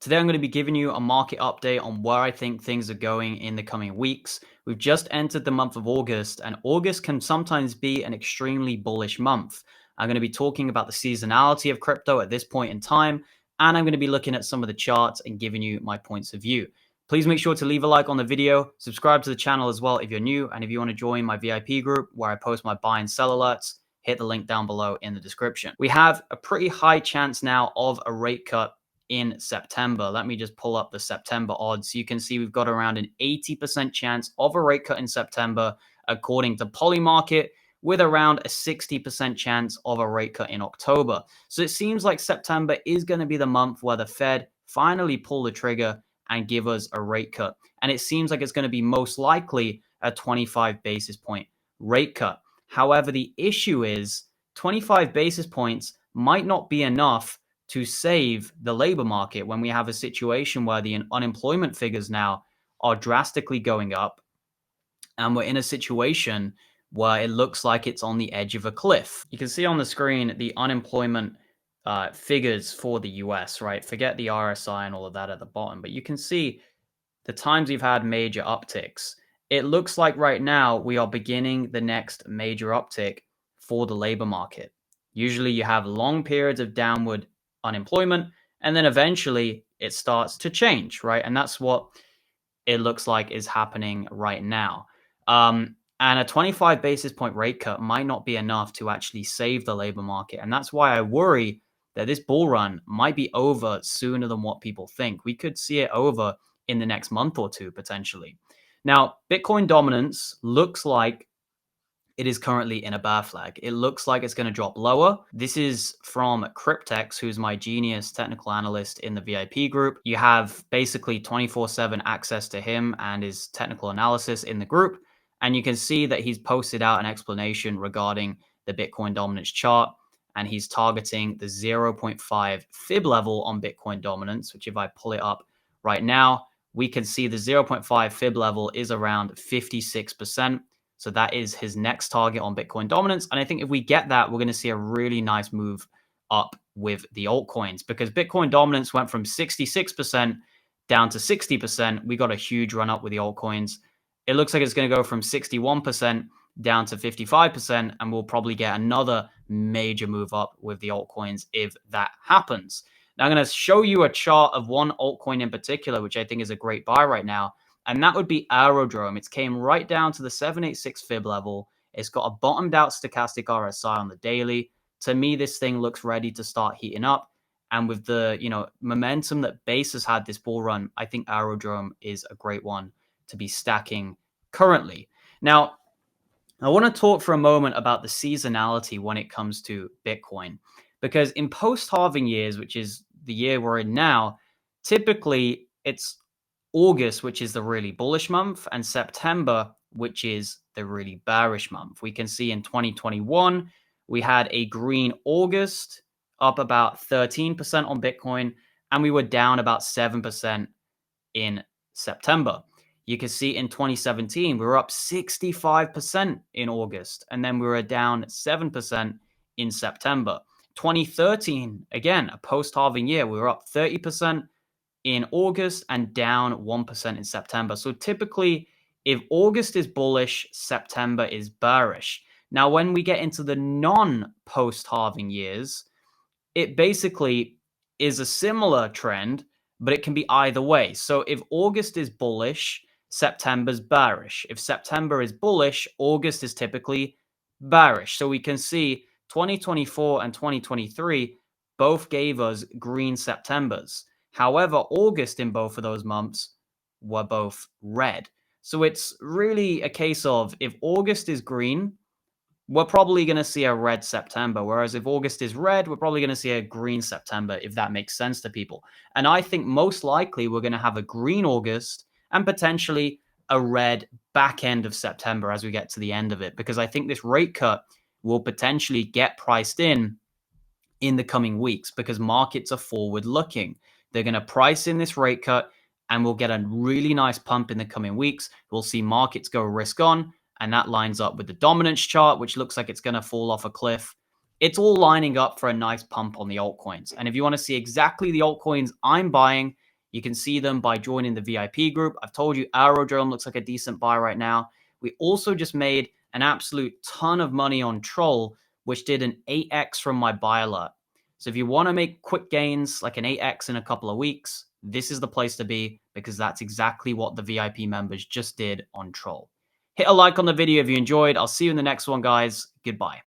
Today, I'm going to be giving you a market update on where I think things are going in the coming weeks. We've just entered the month of August, and August can sometimes be an extremely bullish month. I'm going to be talking about the seasonality of crypto at this point in time, and I'm going to be looking at some of the charts and giving you my points of view. Please make sure to leave a like on the video, subscribe to the channel as well if you're new, and if you want to join my VIP group where I post my buy and sell alerts, hit the link down below in the description. We have a pretty high chance now of a rate cut in September. Let me just pull up the September odds. You can see we've got around an 80% chance of a rate cut in September, according to Polymarket, with around a 60% chance of a rate cut in October. So it seems like September is going to be the month where the Fed finally pull the trigger and give us a rate cut. And it seems like it's going to be most likely a 25 basis point rate cut. However, the issue is 25 basis points might not be enough to save the labor market when we have a situation where the unemployment figures now are drastically going up, and we're in a situation where it looks like it's on the edge of a cliff. You can see on the screen the unemployment figures for the US, right? Forget the RSI and all of that at the bottom, but you can see the times we've had major upticks. It looks like right now we are beginning the next major uptick for the labor market. Usually you have long periods of downward unemployment, and then eventually it starts to change, right? And that's what it looks like is happening right now. And a 25 basis point rate cut might not be enough to actually save the labor market. And that's why I worry that this bull run might be over sooner than what people think. We could see it over in the next month or two, potentially. Now, Bitcoin dominance looks like it is currently in a bear flag. It looks like it's going to drop lower. This is from Cryptex, who's my genius technical analyst in the VIP group. You have basically 24/7 access to him and his technical analysis in the group. And you can see that he's posted out an explanation regarding the Bitcoin dominance chart. And he's targeting the 0.5 fib level on Bitcoin dominance, which if I pull it up right now, we can see the 0.5 fib level is around 56%. So that is his next target on Bitcoin dominance. And I think if we get that, we're going to see a really nice move up with the altcoins, because Bitcoin dominance went from 66% down to 60%. We got a huge run up with the altcoins. It looks like it's going to go from 61% down to 55%, and we'll probably get another major move up with the altcoins if that happens. Now, I'm going to show you a chart of one altcoin in particular, which I think is a great buy right now. And that would be Aerodrome. It's came right down to the 786 fib level. It's got a bottomed out stochastic RSI on the daily. To me, this thing looks ready to start heating up. And with the momentum that Base has had this bull run, I think Aerodrome is a great one to be stacking currently. Now, I want to talk for a moment about the seasonality when it comes to Bitcoin, because in post-halving years, which is the year we're in now, typically it's August, which is the really bullish month, and September, which is the really bearish month. We can see in 2021, we had a green August, up about 13% on Bitcoin, and we were down about 7% in September. You can see in 2017, we were up 65% in August, and then we were down 7% in September. 2013, again, a post-halving year, we were up 30% in August and down 1% in September. So typically, if August is bullish, September is bearish. Now, when we get into the non-post-halving years, it basically is a similar trend, but it can be either way. So if August is bullish, September's bearish. If September is bullish, August is typically bearish. So we can see 2024 and 2023 both gave us green Septembers. However, August in both of those months were both red. So it's really a case of if August is green, we're probably going to see a red September. Whereas if August is red, we're probably going to see a green September, if that makes sense to people. And I think most likely we're going to have a green August and potentially a red back end of September as we get to the end of it, because I think this rate cut will potentially get priced in the coming weeks, because markets are forward looking. They're going to price in this rate cut, and we'll get a really nice pump in the coming weeks. We'll see markets go risk on, and that lines up with the dominance chart, which looks like it's going to fall off a cliff. It's all lining up for a nice pump on the altcoins. And if you want to see exactly the altcoins I'm buying, You can see them by joining the VIP group. I've told you Aerodrome looks like a decent buy right now. We also just made an absolute ton of money on Troll, which did an 8x from my buy alert. So if you want to make quick gains, like an 8x in a couple of weeks, this is the place to be, because that's exactly what the VIP members just did on Troll. Hit a like on the video if you enjoyed. I'll see you in the next one, guys. Goodbye.